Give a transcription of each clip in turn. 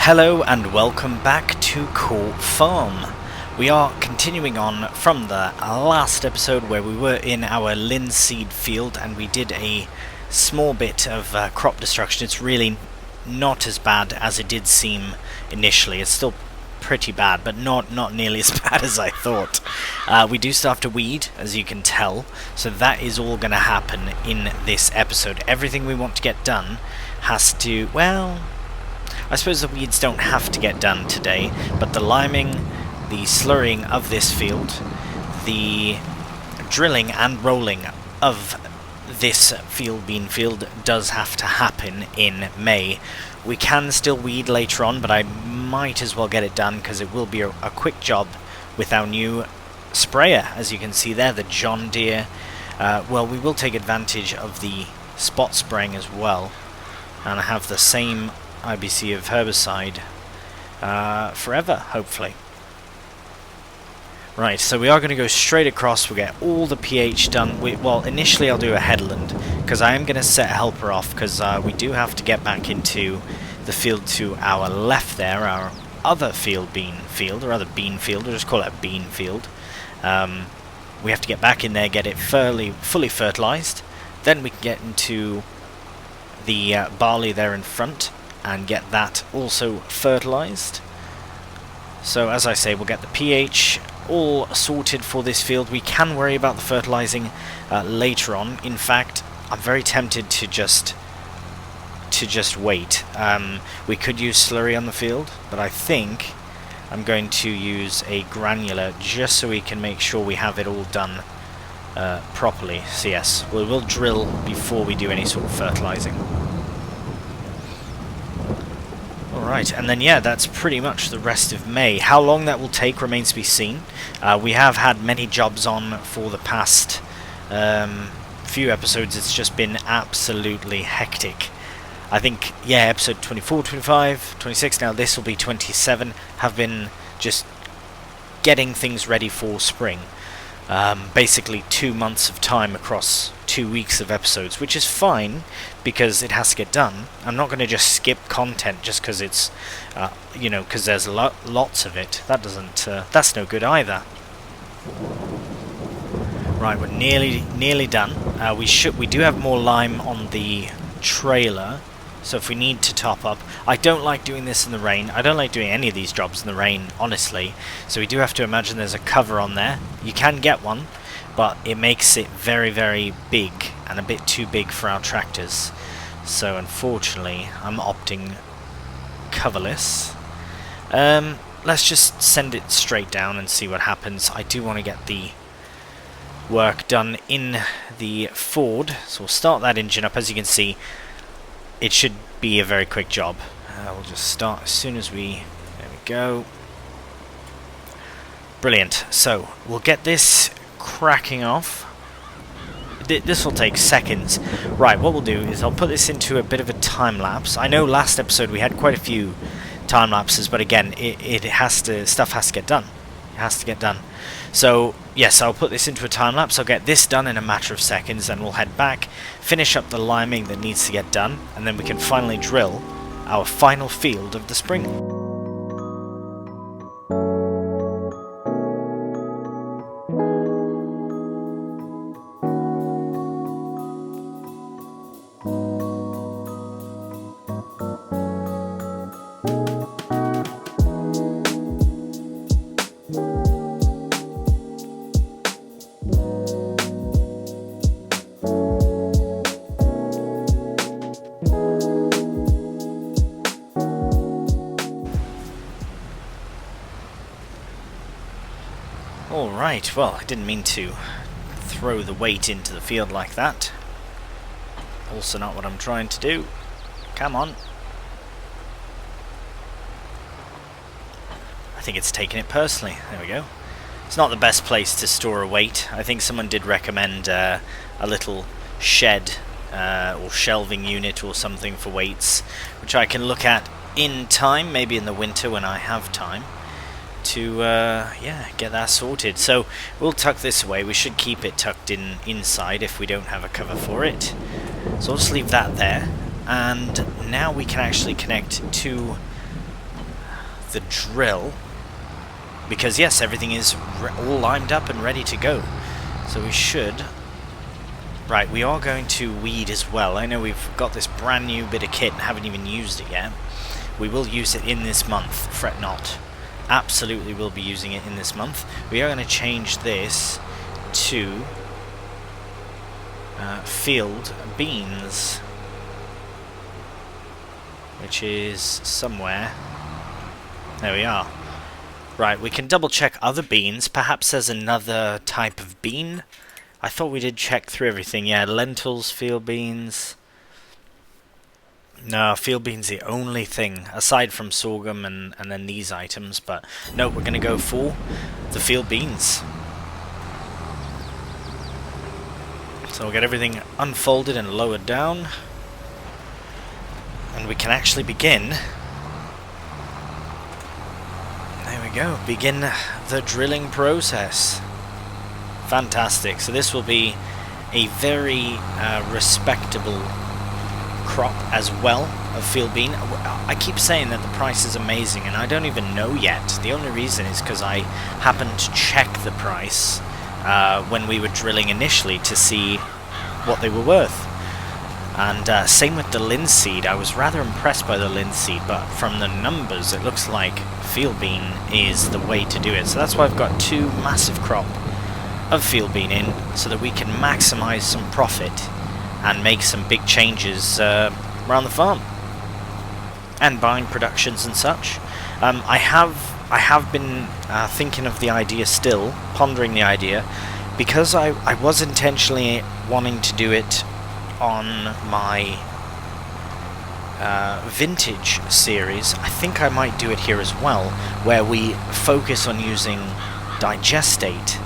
Hello and welcome back to Court Farm. We are continuing on from the last episode where we were in our linseed field and we did a small bit of crop destruction. It's really not as bad as it did seem initially. It's still pretty bad, but not nearly as bad as I thought. We do still have to weed, as you can tell, so that is all going to happen in this episode. Everything we want to get done has to, well, I suppose the weeds don't have to get done today, but the liming, the slurrying of this field, the drilling and rolling of this bean field does have to happen in May. We can still weed later on, but I might as well get it done because it will be a quick job with our new sprayer. As you can see there, the John Deere. Well, we will take advantage of the spot spraying as well, and have the same IBC of herbicide forever, hopefully. Right, so we are going to go straight across. We'll get all the pH done. Well, initially I'll do a headland, because I am going to set a helper off, because we do have to get back into the field to our left there, our other bean field, or bean field, we'll just call it a bean field. We have to get back in there, get it fully fertilized, then we can get into the barley there in front, and get that also fertilized. So as I say, we'll get the pH all sorted for this field. We can worry about the fertilizing later on. In fact, I'm very tempted to just wait. We could use slurry on the field, but I think I'm going to use a granular just so we can make sure we have it all done properly. So yes, we will drill before we do any sort of fertilizing. Alright, and then yeah, that's pretty much the rest of May. How long that will take remains to be seen. We have had many jobs on for the past few episodes. It's just been absolutely hectic. I think, yeah, episode 24, 25, 26, now this will be 27, have been just getting things ready for spring. Basically 2 months of time across 2 weeks of episodes, which is fine because it has to get done. I'm not going to just skip content just because it's, because there's lots of it. That doesn't, that's no good either. Right, we're nearly done. We do have more lime on the trailer, so if we need to top up. I don't like doing this in the rain. I don't like doing any of these jobs in the rain, honestly. So we do have to imagine there's a cover on there. You can get one, but it makes it very, very big and a bit too big for our tractors. So unfortunately, I'm opting coverless. Let's just send it straight down and see what happens. I do want to get the work done in the Ford, so we'll start that engine up. As you can see, it should be a very quick job. We'll just start as soon as there we go. Brilliant. So we'll get this cracking off. This will take seconds. Right, what we'll do is I'll put this into a bit of a time lapse. I know last episode we had quite a few time lapses, but again, stuff has to get done. It has to get done. So yes, I'll put this into a time lapse. I'll get this done in a matter of seconds, and we'll head back, finish up the liming that needs to get done, and then we can finally drill our final field of the spring. Alright, well, I didn't mean to throw the weight into the field like that. Also not what I'm trying to do. Come on. I think it's taken it personally. There we go. It's not the best place to store a weight. I think someone did recommend a little shed or shelving unit or something for weights, which I can look at in time, maybe in the winter when I have time, to get that sorted. So we'll tuck this away. We should keep it tucked inside if we don't have a cover for it. So I'll just leave that there, and now we can actually connect to the drill, because yes, everything is all lined up and ready to go. So we should... Right, we are going to weed as well. I know we've got this brand new bit of kit and haven't even used it yet. We will use it in this month, fret not. Absolutely will be using it in this month. We are going to change this to field beans, which is somewhere. There we are. Right, we can double check other beans. Perhaps there's another type of bean. I thought we did check through everything. Yeah, lentils, field beans. No, field beans the only thing, aside from sorghum and then these items. But no, we're going to go for the field beans. So we'll get everything unfolded and lowered down. And we can actually begin. There we go. Begin the drilling process. Fantastic. So this will be a very respectable crop as well of field bean. I keep saying that the price is amazing, and I don't even know yet. The only reason is because I happened to check the price when we were drilling initially to see what they were worth. And same with the linseed. I was rather impressed by the linseed, but from the numbers it looks like field bean is the way to do it. So that's why I've got 2 massive crop of field bean in, so that we can maximize some profit and make some big changes around the farm and buying productions and such. I have been thinking of the idea still, pondering the idea, because I was intentionally wanting to do it on my vintage series. I think I might do it here as well, where we focus on using digestate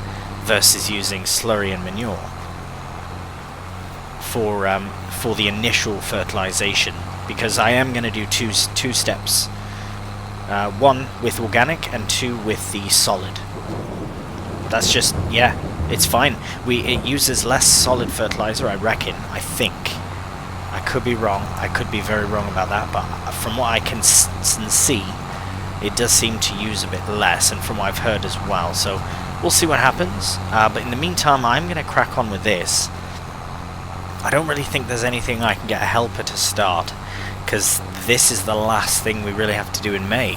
versus using slurry and manure for the initial fertilization, because I am going to do two steps, 1 with organic and 2 with the solid. That's just, yeah, it's fine. It uses less solid fertilizer, I reckon. I think. I could be wrong. I could be very wrong about that, but from what I can see, it does seem to use a bit less, and from what I've heard as well. So we'll see what happens. But in the meantime, I'm going to crack on with this. I don't really think there's anything I can get a helper to start, because this is the last thing we really have to do in May.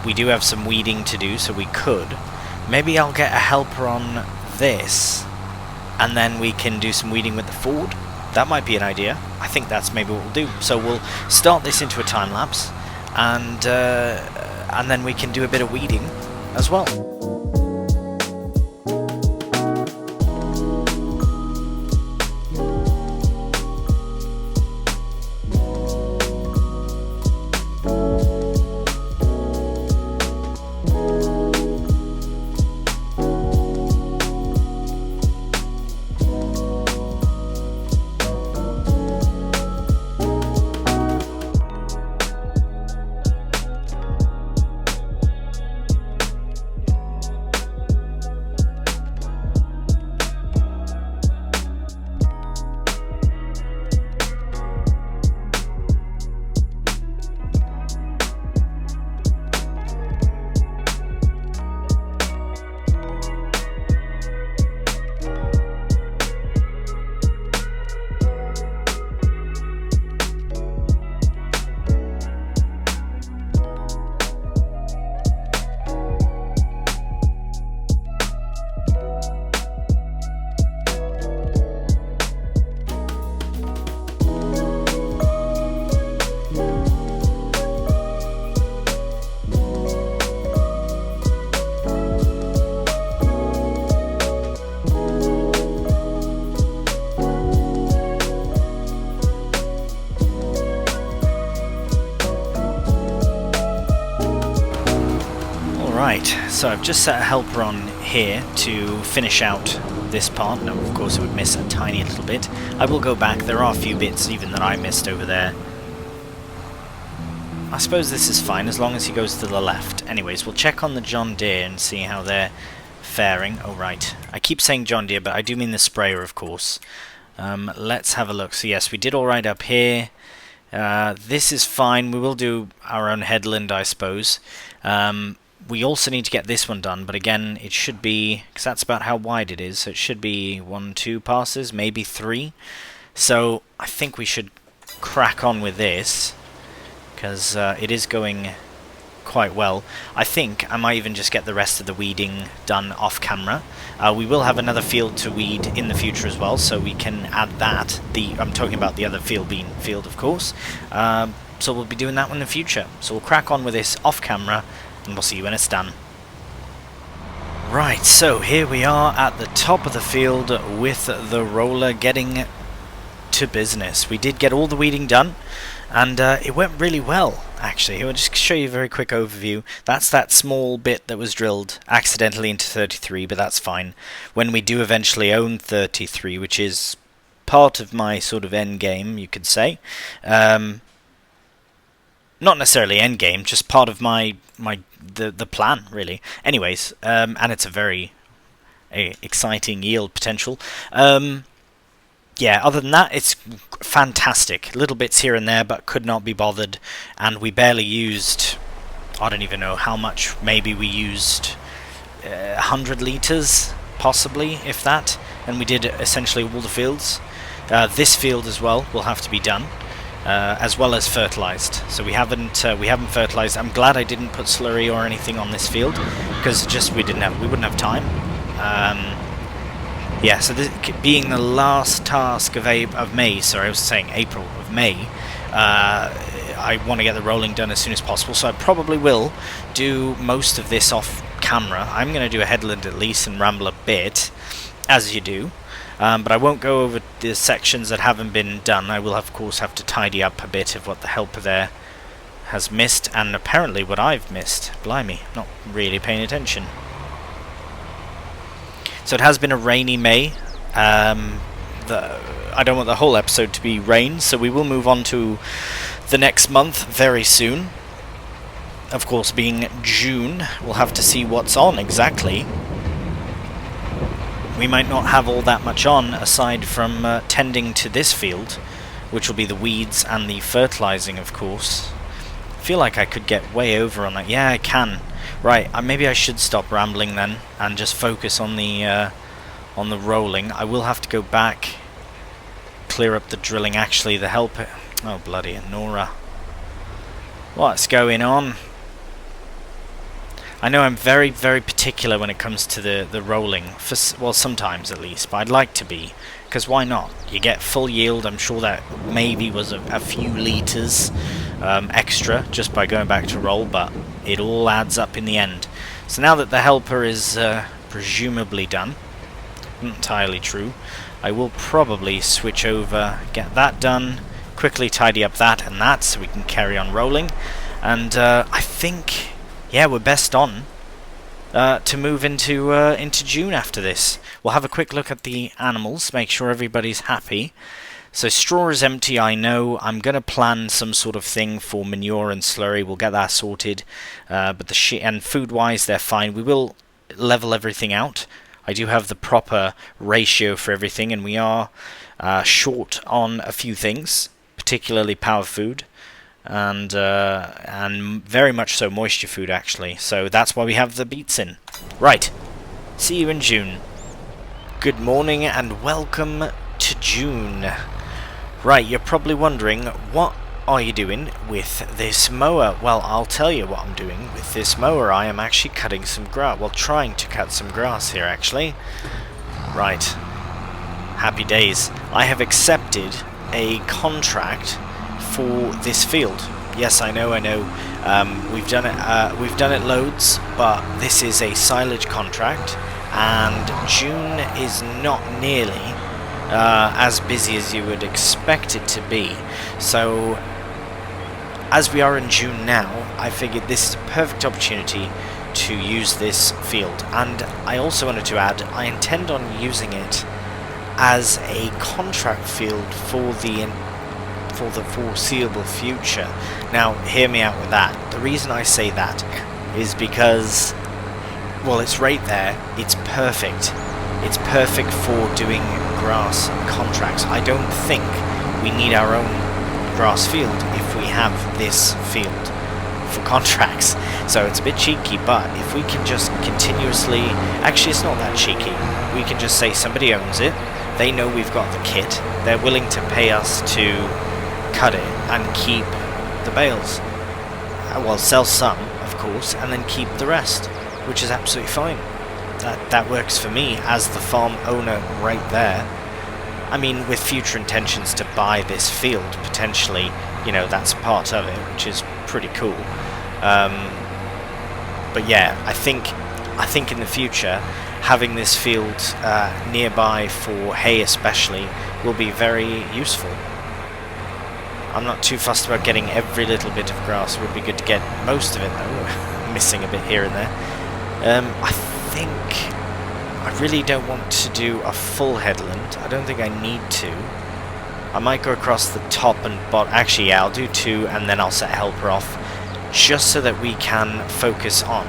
We do have some weeding to do, so we could. Maybe I'll get a helper on this, and then we can do some weeding with the Ford. That might be an idea. I think that's maybe what we'll do. So we'll start this into a time lapse, and then we can do a bit of weeding as well. Right, so I've just set a helper on here to finish out this part. Now, of course, it would miss a tiny little bit. I will go back. There are a few bits even that I missed over there. I suppose this is fine as long as he goes to the left. Anyways, we'll check on the John Deere and see how they're faring. Oh, right. I keep saying John Deere, but I do mean the sprayer, of course. Let's have a look. So, yes, we did all right up here. This is fine. We will do our own headland, I suppose. We also need to get this one done, but again, it should be, because that's about how wide it is, so it should be 1-2 passes, maybe 3. So I think we should crack on with this, because it is going quite well. I think I might even just get the rest of the weeding done off camera. We will have another field to weed in the future as well, so we can add that. I'm talking about the other field bean field, of course. So we'll be doing that one in the future. So we'll crack on with this off camera, and we'll see you when it's done. Right, so here we are at the top of the field with the roller getting to business. We did get all the weeding done, and it went really well, actually. I'll just show you a very quick overview. That's that small bit that was drilled accidentally into 33, but that's fine. When we do eventually own 33, which is part of my sort of end game, you could say. Not necessarily end game, just part of the plan, really. Anyways, and it's a very exciting yield potential. Yeah, other than that, it's fantastic. Little bits here and there, but could not be bothered. And we barely used, I don't even know how much, maybe we used 100 litres, possibly, if that. And we did essentially all the fields. This field as well will have to be done, as well as fertilised. So we haven't fertilised. I'm glad I didn't put slurry or anything on this field, because just we wouldn't have time. Yeah, so this being the last task of May, sorry, I was saying April, of May, I want to get the rolling done as soon as possible, so I probably will do most of this off camera. I'm going to do a headland at least and ramble a bit, as you do, but I won't go over the sections that haven't been done. I will, of course, have to tidy up a bit of what the helper there has missed, and apparently what I've missed. Blimey, not really paying attention. So it has been a rainy May. I don't want the whole episode to be rain, so we will move on to the next month very soon. Of course, being June, we'll have to see what's on exactly. We might not have all that much on, aside from tending to this field, which will be the weeds and the fertilizing, of course. I feel like I could get way over on that. Yeah, I can. Right, maybe I should stop rambling then and just focus on the rolling. I will have to go back, clear up the drilling. Actually, the helper. Oh bloody Nora! What's going on? I know I'm very, very particular when it comes to the rolling. Well, sometimes at least, but I'd like to be, because why not? You get full yield. I'm sure that maybe was a few litres extra just by going back to roll, but it all adds up in the end. So now that the helper is presumably done, not entirely true, I will probably switch over, get that done, quickly tidy up that and that so we can carry on rolling, and I think, yeah, we're best on to move into June after this. We'll have a quick look at the animals, make sure everybody's happy. So straw is empty, I know. I'm going to plan some sort of thing for manure and slurry. We'll get that sorted. But and food-wise, they're fine. We will level everything out. I do have the proper ratio for everything, and we are short on a few things, particularly power food, and very much so moisture food, actually. So that's why we have the beets in. Right. See you in June. Good morning and welcome to June. Right, you're probably wondering, what are you doing with this mower? Well, I'll tell you what I'm doing with this mower. I am actually cutting some grass. Well, trying to cut some grass here, actually. Right. Happy days. I have accepted a contract for this field. Yes, I know. We've done it loads, but this is a silage contract, and June is not nearly as busy as you would expect it to be. So as we are in June now, I figured this is a perfect opportunity to use this field. And I also wanted to add, I intend on using it as a contract field for the foreseeable future. Now, hear me out with that. The reason I say that is because, well, it's right there. It's perfect. It's perfect for doing grass contracts. I don't think we need our own grass field if we have this field for contracts. So it's a bit cheeky, but if we can just continuously... Actually, it's not that cheeky. We can just say somebody owns it, they know we've got the kit, they're willing to pay us to cut it and keep the bales. Well, sell some, of course, and then keep the rest, which is absolutely fine. That works for me as the farm owner right there. I mean, with future intentions to buy this field, potentially, you know, that's part of it, which is pretty cool. But yeah, I think in the future, having this field nearby for hay especially will be very useful. I'm not too fussed about getting every little bit of grass. It would be good to get most of it though. Missing a bit here and there. I think I really don't want to do a full headland. I don't think I need to. I might go across the top and bottom. Actually, yeah, I'll do 2 and then I'll set helper off, just so that we can focus on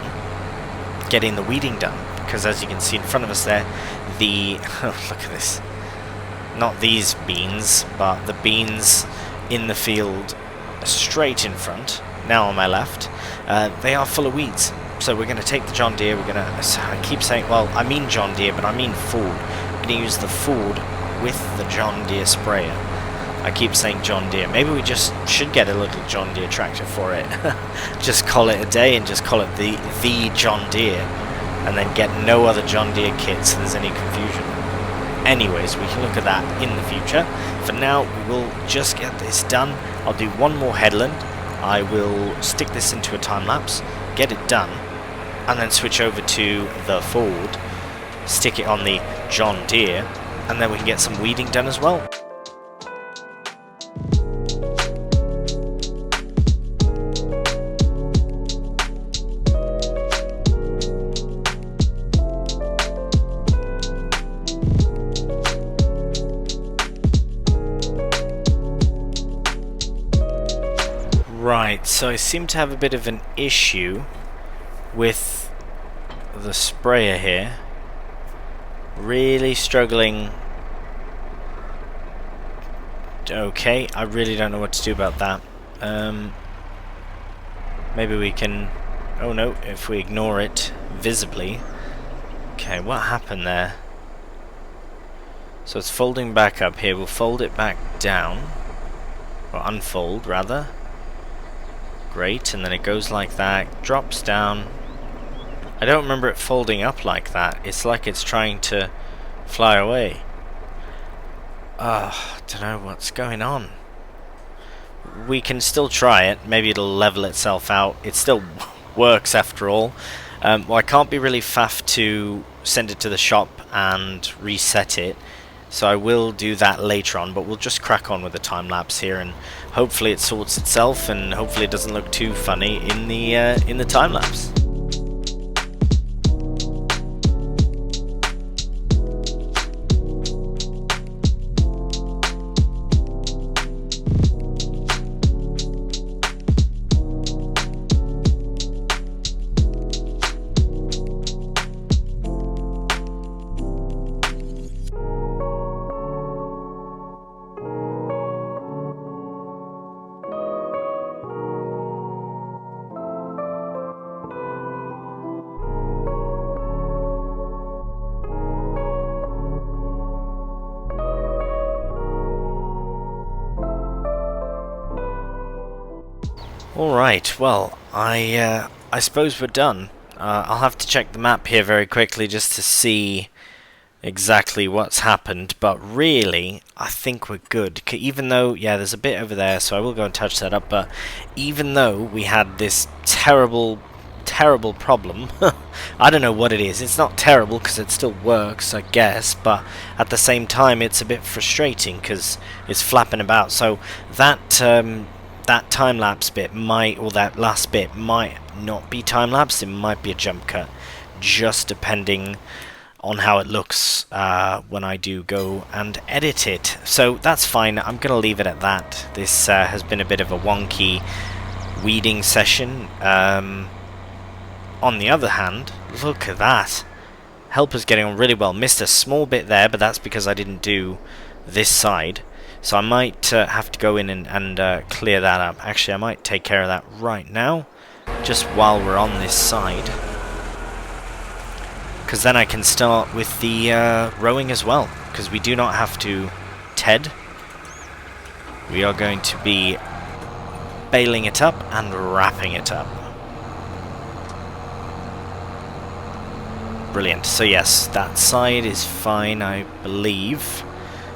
getting the weeding done. Because as you can see in front of us there, the... oh, look at this. Not these beans, but the beans in the field straight in front, now on my left, they are full of weeds. So we're going to take the John Deere, we're going to... I keep saying, well, I mean John Deere, but I mean Ford. We're going to use the Ford with the John Deere sprayer. I keep saying John Deere. Maybe we just should get a little John Deere tractor for it. Just call it a day and just call it the John Deere. And then get no other John Deere kit so there's any confusion. Anyways, we can look at that in the future. For now, we will just get this done. I'll do one more headland. I will stick this into a time-lapse, get it done, and then switch over to the Ford, stick it on the John Deere, and then we can get some weeding done as well. Right, so I seem to have a bit of an issue with the sprayer here. Really struggling. Okay, I really don't know what to do about that. Maybe we can... oh no, if we ignore it visibly. Okay, what happened there? So it's folding back up here. We'll fold it back down. Or unfold, rather. Great, and then it goes like that, drops down. I don't remember it folding up like that. It's like it's trying to fly away. Don't know what's going on. We can still try it. Maybe it'll level itself out. It still works after all. Well, I can't be really faffed to send it to the shop and reset it. So I will do that later on, but we'll just crack on with the time-lapse here, and hopefully it sorts itself, and hopefully it doesn't look too funny in the time-lapse. Alright, well, I suppose we're done. I'll have to check the map here very quickly just to see exactly what's happened, but really, I think we're good. Even though, yeah, there's a bit over there, so I will go and touch that up, but even though we had this terrible problem, I don't know what it is. It's not terrible because it still works, I guess, but at the same time, it's a bit frustrating because it's flapping about. So that time-lapse bit might, or that last bit might not be time-lapse, it might be a jump cut, just depending on how it looks when I do go and edit it. So that's fine, I'm going to leave it at that. This has been a bit of a wonky weeding session. On the other hand, look at that. Helper's getting on really well. Missed a small bit there, but that's because I didn't do this side. So I might have to go in and clear that up. Actually, I might take care of that right now, just while we're on this side. Because then I can start with the rowing as well. Because we do not have to TED. We are going to be baling it up and wrapping it up. Brilliant. So yes, that side is fine, I believe.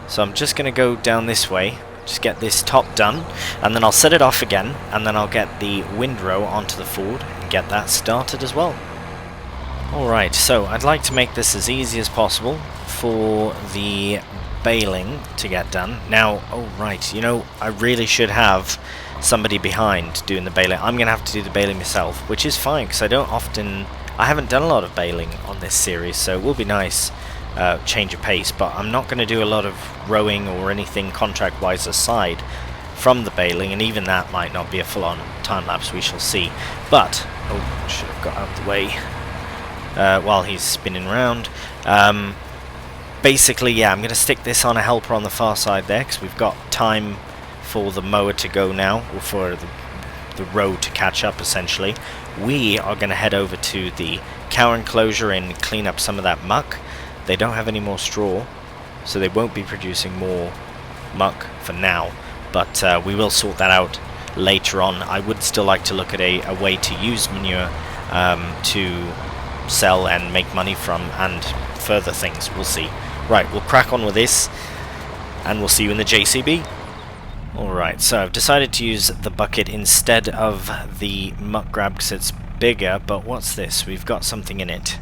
So I'm just going to go down this way, just get this top done, and then I'll set it off again, and then I'll get the windrow onto the Ford and get that started as well. Alright, so I'd like to make this as easy as possible for the baling to get done. Now, oh right, you know, I really should have somebody behind doing the baling. I'm going to have to do the baling myself, which is fine, because I haven't done a lot of baling on this series, so it will be nice change of pace, but I'm not going to do a lot of rowing or anything contract-wise aside from the baling, and even that might not be a full-on time-lapse, we shall see. But, oh, should have got out of the way while he's spinning around. Basically, yeah, I'm going to stick this on a helper on the far side there, because we've got time for the mower to go now, or for the row to catch up, essentially. We are going to head over to the cow enclosure and clean up some of that muck. They don't have any more straw, so they won't be producing more muck for now, but we will sort that out later on. I would still like to look at a way to use manure to sell and make money from, and further things. We'll see. Right, we'll crack on with this, and we'll see you in the JCB. Alright, so I've decided to use the bucket instead of the muck grab because it's bigger, but what's this? We've got something in it.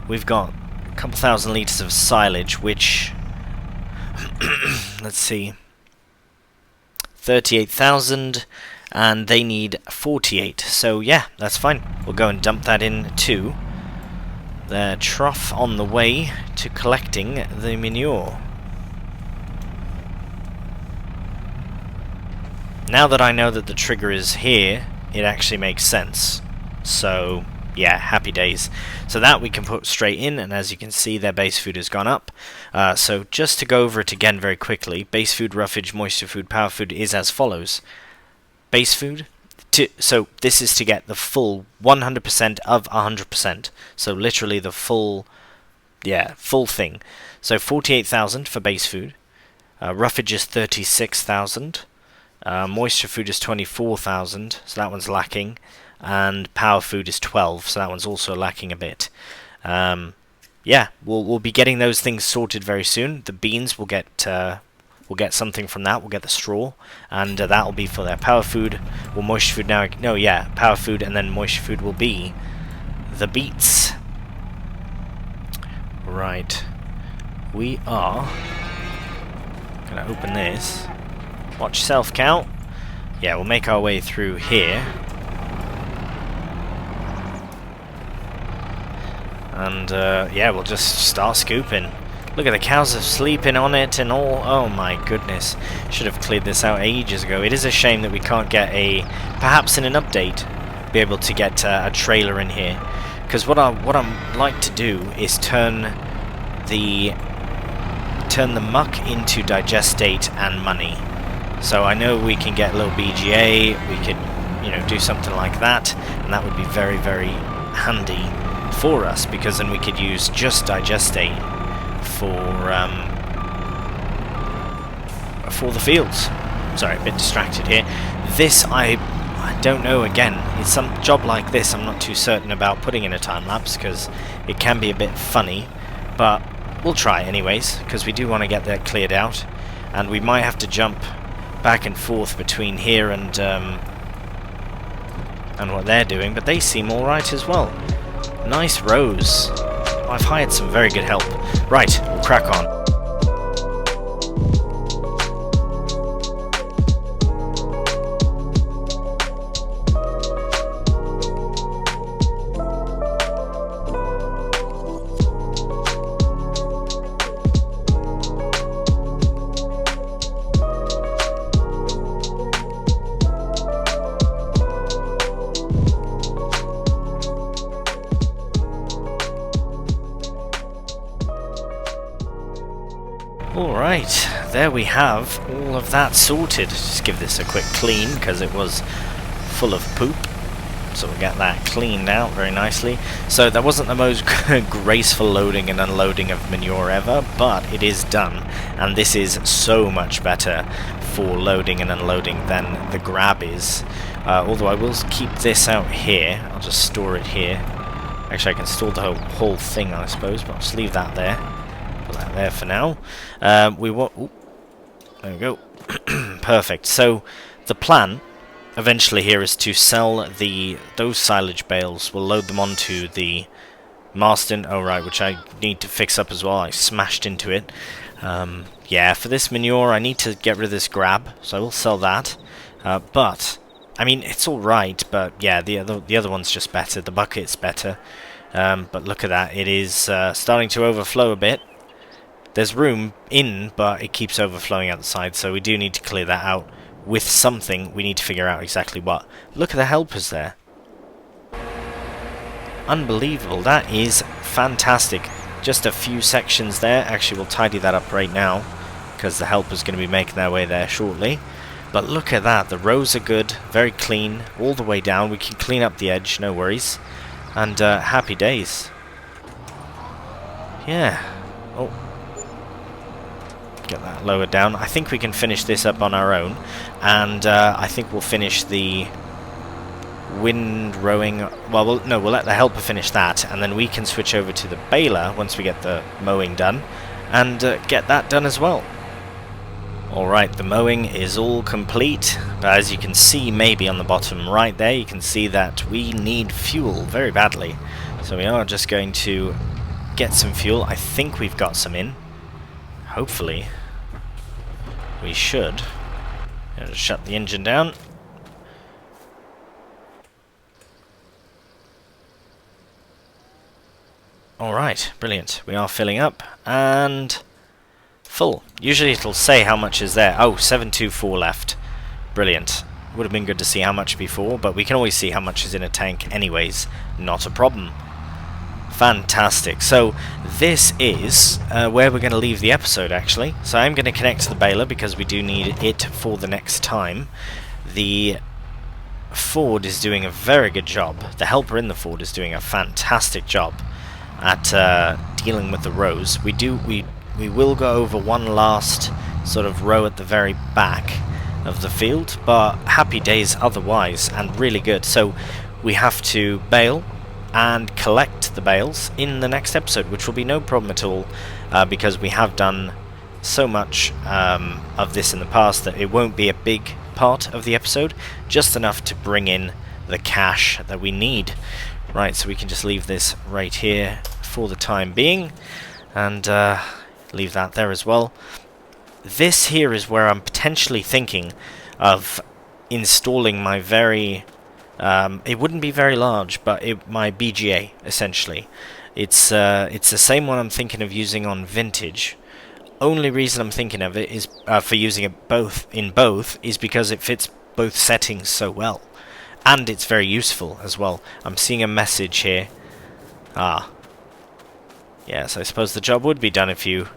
We've got a couple thousand litres of silage, which, let's see, 38,000, and they need 48, so yeah, that's fine. We'll go and dump that in too. The trough on the way to collecting the manure. Now that I know that the trigger is here, it actually makes sense. So, yeah, happy days. So that we can put straight in, and as you can see, their base food has gone up. So just to go over it again very quickly, base food, roughage, moisture food, power food is as follows. Base food, so this is to get the full 100% of 100%. So literally the full thing. So 48,000 for base food. Roughage is 36,000. Moisture food is 24,000, so that one's lacking, and power food is 12, so that one's also lacking a bit. Yeah, we'll be getting those things sorted very soon. The beans will get something from that. We'll get the straw, and that will be for their power food. Well, moisture food now. No, yeah, power food, and then moisture food will be the beets. Right, we are gonna open this. Watch yourself, cow. Yeah, we'll make our way through here. And, yeah, we'll just start scooping. Look at the cows are sleeping on it and all. Oh my goodness. Should have cleared this out ages ago. It is a shame that we can't get perhaps in an update, be able to get a trailer in here. Because what I'm like to do is turn the muck into digestate and money. So I know we can get a little BGA, we could, you know, do something like that, and that would be very, very handy for us, because then we could use just digestate for the fields. Sorry, a bit distracted here. This, I don't know, again, it's some job like this I'm not too certain about putting in a time-lapse, because it can be a bit funny, but we'll try anyways, because we do want to get that cleared out, and we might have to jump back and forth between here and what they're doing, but they seem alright as well. Nice rows. I've hired some very good help. Right, we'll crack on. Alright, there we have all of that sorted. Just give this a quick clean because it was full of poop. So we'll get that cleaned out very nicely. So that wasn't the most graceful loading and unloading of manure ever, but it is done. And this is so much better for loading and unloading than the grab is. Although I will keep this out here. I'll just store it here. Actually, I can store the whole thing, I suppose, but I'll just leave that there. Put that there for now. We want... Ooh, there we go. Perfect. So the plan eventually here is to sell those silage bales. We'll load them onto the Marston. Oh right, which I need to fix up as well. I smashed into it. Yeah, for this manure I need to get rid of this grab, so I will sell that. But I mean, it's all right. But yeah, the other one's just better. The bucket's better. But look at that. It is starting to overflow a bit. There's room in, but it keeps overflowing out the side, so we do need to clear that out with something. We need to figure out exactly what. Look at the helpers there. Unbelievable. That is fantastic. Just a few sections there. Actually, we'll tidy that up right now because the helper's going to be making their way there shortly. But look at that. The rows are good. Very clean. All the way down. We can clean up the edge. No worries. And happy days. Yeah. Oh. Get that lowered down. I think we can finish this up on our own, and I think we'll finish the wind rowing. Well, we'll let the helper finish that, and then we can switch over to the baler once we get the mowing done, and get that done as well. Alright, the mowing is all complete, but as you can see maybe on the bottom right there, you can see that we need fuel very badly. So we are just going to get some fuel. I think we've got some in. Hopefully. We should. Just shut the engine down. Alright, brilliant. We are filling up, and full. Usually it'll say how much is there. Oh, 724 left. Brilliant. Would have been good to see how much before, but we can always see how much is in a tank anyways. Not a problem. Fantastic. So this is where we're going to leave the episode, actually. So I'm going to connect to the baler because we do need it for the next time. The Ford is doing a very good job. The helper in the Ford is doing a fantastic job at dealing with the rows. We will go over one last sort of row at the very back of the field, but happy days otherwise, and really good. So we have to bale and collect the bales in the next episode, which will be no problem at all, because we have done so much of this in the past that it won't be a big part of the episode, just enough to bring in the cash that we need. Right, so we can just leave this right here for the time being, and leave that there as well. This here is where I'm potentially thinking of installing my very it wouldn't be very large, but my BGA, essentially. It's the same one I'm thinking of using on Vintage. Only reason I'm thinking of it is for using it in both is because it fits both settings so well. And it's very useful as well. I'm seeing a message here. Ah. Yes, I suppose the job would be done if you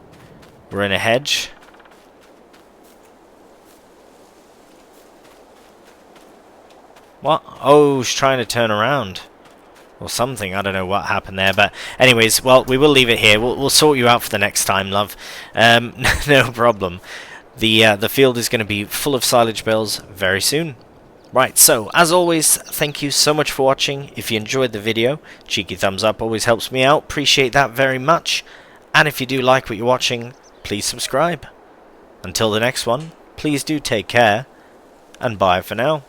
were in a hedge. What? Oh, she's trying to turn around. Or something. I don't know what happened there. But anyways, well, we will leave it here. We'll sort you out for the next time, love. No problem. The field is going to be full of silage bales very soon. Right, so, as always, thank you so much for watching. If you enjoyed the video, cheeky thumbs up always helps me out. Appreciate that very much. And if you do like what you're watching, please subscribe. Until the next one, please do take care. And bye for now.